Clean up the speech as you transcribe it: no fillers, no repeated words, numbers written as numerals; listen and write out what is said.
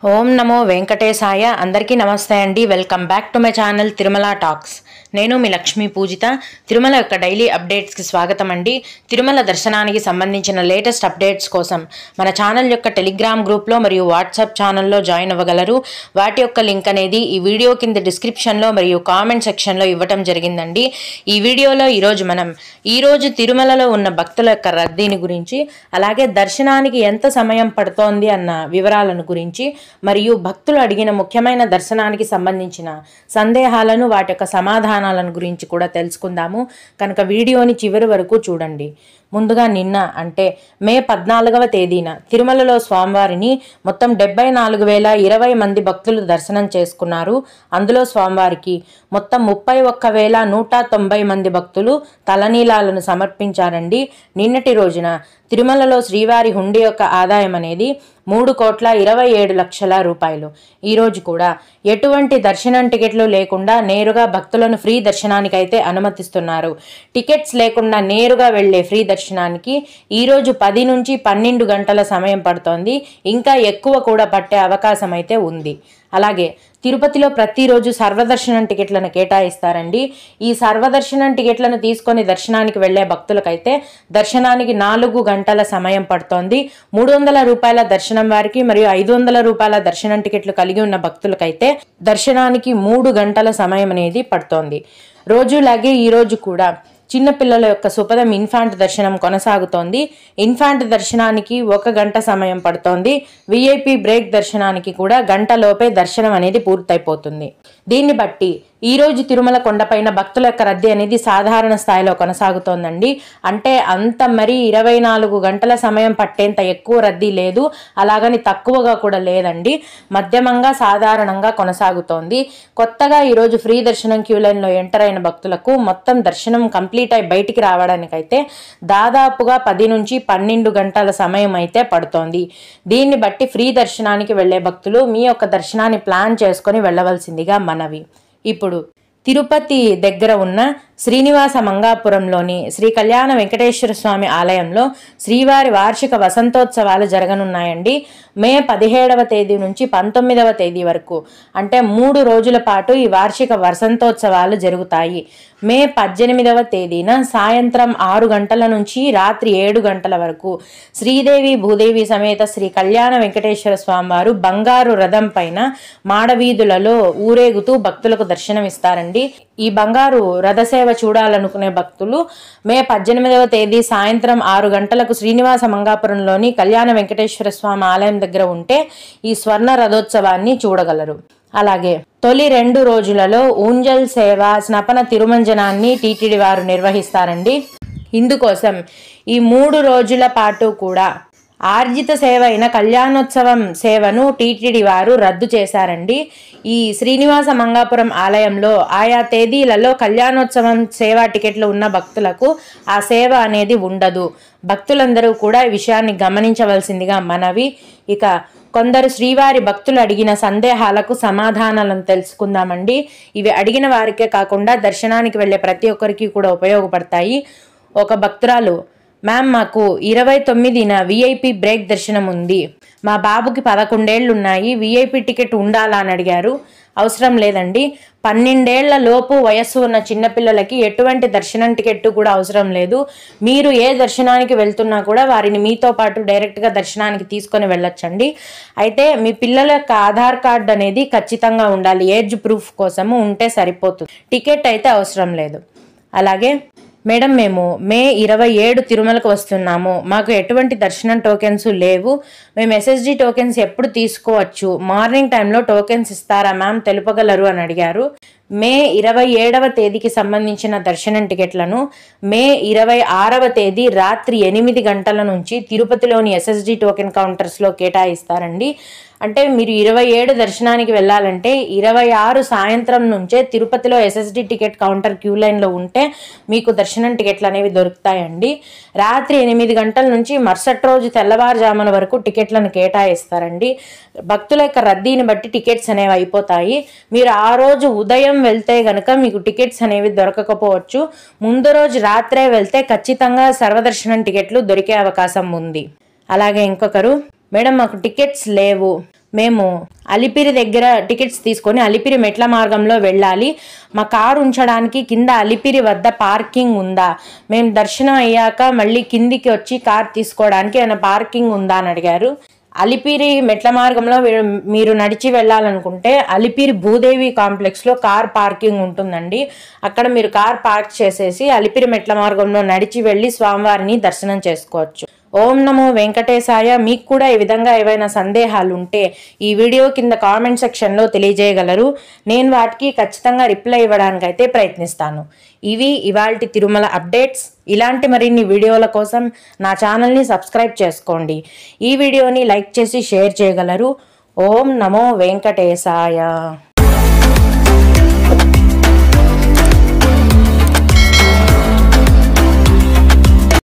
ఓం నమో వెంకటేశాయ. అందరికీ నమస్తే అండి. Welcome back to my channel Tirumala talks. నేను మీ లక్ష్మీ పూజిత. తిరుమల యొక్క డైలీ అప్డేట్స్కి స్వాగతం అండి. తిరుమల దర్శనానికి సంబంధించిన లేటెస్ట్ అప్డేట్స్ కోసం మన ఛానల్ యొక్క టెలిగ్రామ్ గ్రూప్లో మరియు వాట్సాప్ ఛానల్లో జాయిన్ అవ్వగలరు. వాటి యొక్క లింక్ అనేది ఈ వీడియో కింద డిస్క్రిప్షన్లో మరియు కామెంట్ సెక్షన్లో ఇవ్వటం జరిగిందండి. ఈ వీడియోలో ఈరోజు తిరుమలలో ఉన్న భక్తుల యొక్క రద్దీని గురించి, అలాగే దర్శనానికి ఎంత సమయం పడుతోంది అన్న వివరాలను గురించి, మరియు భక్తులు అడిగిన ముఖ్యమైన దర్శనానికి సంబంధించిన సందేహాలను, వాటి యొక్క సమాధానాలను గురించి కూడా తెలుసుకుందాము. కనుక వీడియోని చివరి వరకు చూడండి. ముందుగా నిన్న అంటే మే 14వ తేదీన తిరుమలలో స్వామివారిని మొత్తం 74,020 మంది భక్తులు దర్శనం చేసుకున్నారు. అందులో స్వామివారికి మొత్తం 31,190 మంది భక్తులు తలనీలాలను సమర్పించారండి. నిన్నటి రోజున తిరుమలలో శ్రీవారి హుండీ యొక్క ఆదాయం అనేది 3,27,00,000 రూపాయలు. ఈరోజు కూడా ఎటువంటి దర్శనం టికెట్లు లేకుండా నేరుగా భక్తులను ఫ్రీ దర్శనానికి అయితే అనుమతిస్తున్నారు. టికెట్స్ లేకుండా నేరుగా వెళ్లే ఫ్రీ దర్శనానికి ఈరోజు 10 నుంచి 12 గంటల సమయం పడుతోంది. ఇంకా ఎక్కువ కూడా పట్టే అవకాశం అయితే ఉంది. అలాగే తిరుపతిలో ప్రతిరోజు సర్వదర్శనం టికెట్లను కేటాయిస్తారండి. ఈ సర్వదర్శనం టికెట్లను తీసుకొని దర్శనానికి వెళ్లే భక్తులకైతే దర్శనానికి 4 గంటల సమయం పడుతోంది. 300 రూపాయల దర్శనం వారికి మరియు 500 రూపాయల దర్శనం టికెట్లు కలిగి ఉన్న భక్తులకైతే దర్శనానికి 3 గంటల సమయం అనేది పడుతోంది. రోజులాగే ఈరోజు కూడా చిన్నపిల్లల యొక్క సుపదం ఇన్ఫాంట్ దర్శనం కొనసాగుతోంది. ఇన్ఫాంట్ దర్శనానికి 1 గంట సమయం పడుతోంది. విఐపి బ్రేక్ దర్శనానికి కూడా గంటలోపే దర్శనం అనేది పూర్తయిపోతుంది. దీన్ని బట్టి ఈరోజు తిరుమల కొండపైన భక్తుల యొక్క రద్దీ అనేది సాధారణ స్థాయిలో కొనసాగుతోందండి. అంటే అంత మరి 24 గంటల సమయం పట్టేంత ఎక్కువ రద్దీ లేదు, అలాగని తక్కువగా కూడా లేదండి. మధ్యమంగా సాధారణంగా కొనసాగుతోంది. కొత్తగా ఈరోజు ఫ్రీ దర్శనం క్యూ లైన్లో ఎంటర్ అయిన భక్తులకు మొత్తం దర్శనం కంప్లీట్ అయి బయటికి రావడానికైతే దాదాపుగా 10 నుంచి 12 గంటల సమయం అయితే పడుతోంది. దీన్ని బట్టి ఫ్రీ దర్శనానికి వెళ్లే భక్తులు మీ యొక్క దర్శనాన్ని ప్లాన్ చేసుకొని వెళ్ళవలసిందిగా మనవి. ఇప్పుడు తిరుపతి దగ్గర ఉన్న శ్రీనివాస మంగాపురంలోని శ్రీ కళ్యాణ వెంకటేశ్వర స్వామి ఆలయంలో శ్రీవారి వార్షిక వసంతోత్సవాలు జరగనున్నాయండి. మే 17వ తేదీ నుంచి 19వ తేదీ వరకు అంటే 3 రోజుల పాటు ఈ వార్షిక వసంతోత్సవాలు జరుగుతాయి. మే 18వ తేదీన సాయంత్రం 6 గంటల నుంచి రాత్రి 7 గంటల వరకు శ్రీదేవి భూదేవి సమేత శ్రీ కళ్యాణ వెంకటేశ్వర స్వామివారు బంగారు రథం పైన మాడవీధులలో ఊరేగుతూ భక్తులకు దర్శనమిస్తారండి. ఈ బంగారు రథసేవ చూడాలనుకునే భక్తులు మే 18వ తేదీ సాయంత్రం 6 గంటలకు శ్రీనివాస మంగాపురంలోని కళ్యాణ వెంకటేశ్వర స్వామి ఆలయం దగ్గర ఉంటే ఈ స్వర్ణ రథోత్సవాన్ని చూడగలరు. అలాగే తొలి 2 రోజులలో ఊంజల్ సేవ, స్నపన తిరుమంజనాన్ని టీటీడీ వారు నిర్వహిస్తారండి. ఇందుకోసం ఈ 3 రోజుల పాటు కూడా ఆర్జిత సేవ అయిన కళ్యాణోత్సవం సేవను టీటీడీ వారు రద్దు చేశారండి. ఈ శ్రీనివాస మంగాపురం ఆలయంలో ఆయా తేదీలలో కళ్యాణోత్సవం సేవా టికెట్లు ఉన్న భక్తులకు ఆ సేవ అనేది ఉండదు. భక్తులందరూ కూడా ఈ విషయాన్ని గమనించవలసిందిగా మనవి. ఇక కొందరు శ్రీవారి భక్తులు అడిగిన సందేహాలకు సమాధానాలను తెలుసుకుందామండి. ఇవి అడిగిన వారికే కాకుండా దర్శనానికి వెళ్లే ప్రతి ఒక్కరికి కూడా ఉపయోగపడతాయి. ఒక భక్తురాలు, మ్యామ్ మాకు 29న విఐపి బ్రేక్ దర్శనం ఉంది, మా బాబుకి 11 ఏళ్ళు ఉన్నాయి, విఐపి టికెట్ ఉండాలా అని అడిగారు. అవసరం లేదండి. 12 ఏళ్ల లోపు వయస్సు ఉన్న చిన్నపిల్లలకి ఎటువంటి దర్శనం టికెట్ కూడా అవసరం లేదు. మీరు ఏ దర్శనానికి వెళ్తున్నా కూడా వారిని మీతో పాటు డైరెక్ట్గా దర్శనానికి తీసుకొని వెళ్ళొచ్చండి. అయితే మీ పిల్లల యొక్క ఆధార్ కార్డు అనేది ఖచ్చితంగా ఉండాలి. ఏజ్ ప్రూఫ్ కోసము ఉంటే సరిపోతుంది. టికెట్ అయితే అవసరం లేదు. అలాగే మేడం మేము మే 27 తిరుమలకు వస్తున్నాము, మాకు ఎటువంటి దర్శనం టోకెన్స్ లేవు, మేము ఎస్ఎస్డి టోకెన్స్ ఎప్పుడు తీసుకోవచ్చు, మార్నింగ్ టైంలో టోకెన్స్ ఇస్తారా మ్యామ్ తెలుపగలరు అని అడిగారు. మే 27వ తేదీకి సంబంధించిన దర్శనం టికెట్లను మే 26వ తేదీ రాత్రి 8 గంటల నుంచి తిరుపతిలోని ఎస్ఎస్డి టోకెన్ కౌంటర్స్లో కేటాయిస్తారండి. అంటే మీరు 27 దర్శనానికి వెళ్ళాలంటే 26 సాయంత్రం నుంచే తిరుపతిలో ఎస్ఎస్డి టికెట్ కౌంటర్ క్యూ లైన్లో ఉంటే మీకు దర్శనం టికెట్లు అనేవి దొరుకుతాయండి. రాత్రి 8 గంటల నుంచి మరుసటి రోజు తెల్లవారుజామున వరకు టికెట్లను కేటాయిస్తారండి. భక్తుల యొక్క రద్దీని బట్టి టికెట్స్ అనేవి అయిపోతాయి. మీరు ఆ రోజు ఉదయం వెళ్తే గనక మీకు టికెట్స్ అనేవి దొరకకపోవచ్చు. ముందు రోజు రాత్రే వెళ్తే ఖచ్చితంగా సర్వదర్శనం టికెట్లు దొరికే అవకాశం ఉంది. అలాగే ఇంకొకరు, మేడం మాకు టికెట్స్ లేవు, మేము అలిపిరి దగ్గర టికెట్స్ తీసుకొని అలిపిరి మెట్ల మార్గంలో వెళ్ళాలి, మా కారు ఉంచడానికి కింద అలిపిరి వద్ద పార్కింగ్ ఉందా, మేము దర్శనం అయ్యాక మళ్ళీ కిందికి వచ్చి కార్ తీసుకోవడానికి ఏమైనా పార్కింగ్ ఉందా అని అడిగారు. అలిపిరి మెట్ల మార్గంలో మీరు నడిచి వెళ్ళాలనుకుంటే అలిపిరి భూదేవి కాంప్లెక్స్లో కార్ పార్కింగ్ ఉంటుందండి. అక్కడ మీరు కార్ పార్క్ చేసేసి అలిపిరి మెట్ల మార్గంలో నడిచి వెళ్ళి స్వామివారిని దర్శనం చేసుకోవచ్చు. ఓం నమో వెంకటేశాయ. మీకు కూడా ఈ విధంగా ఏవైనా సందేహాలు ఉంటే ఈ వీడియో కింద కామెంట్ సెక్షన్లో తెలియజేయగలరు. నేను వాటికి ఖచ్చితంగా రిప్లై ఇవ్వడానికి అయితే ప్రయత్నిస్తాను. ఇవి ఇవాల్టి తిరుమల అప్డేట్స్. ఇలాంటి మరిన్ని వీడియోల కోసం నా ఛానల్ని సబ్స్క్రైబ్ చేసుకోండి. ఈ వీడియోని లైక్ చేసి షేర్ చేయగలరు. ఓం నమో వెంకటేశాయ.